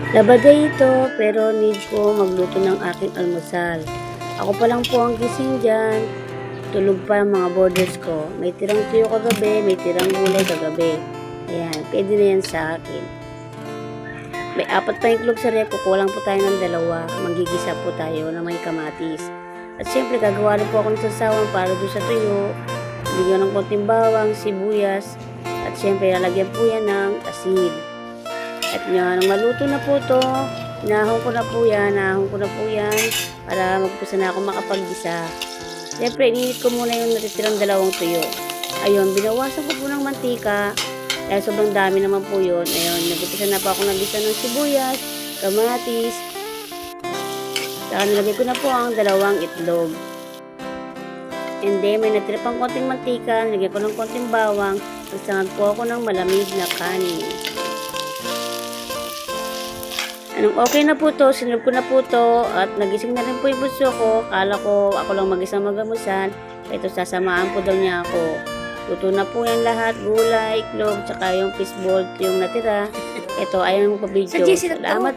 Labaday ito, pero need ko magluto ng aking almusal. Ako pa lang po ang gising dyan. Tulog pa ang mga borders ko. May tirang tuyo kagabi, may tirang gulay kagabi. Ayan, pwede na yan sa akin. May 4 pa itlog sa ref, kukulang po tayo ng 2. Magigisa po tayo na may kamatis. At syempre, gagawa rin po ako ng sasawan para doon sa tuyo. Bigyan ng konting bawang, sibuyas. At syempre, lalagyan po yan ng asin. At yan, maluto na po to. Nahon ko na po yan para magpusa na ako makapag-gisa. Siyempre, ininit ko muna yung natitirang 2 tuyo. Ayun, binawasan ko po ng mantika. Dahil sobrang dami naman po yun. Ayun, nagpusa na po ako nag-gisa ng sibuyas, kamatis. Saka nilagay ko na po ang 2 itlog. And then, may natira pang konting mantika. Nilagay ko ng konting bawang. Nagsangag po ako ng malamig na kanin. Anong okay na po to, sinulog ko na po to, at nagising na rin po yung bunso ko. Kala ko ako lang mag-isang magamusan. Ito, sasamaan po daw niya ako. Luto na po yan lahat, gulay, iklog, tsaka yung fishball yung natira. Ito, ayaw mo pa video. Salamat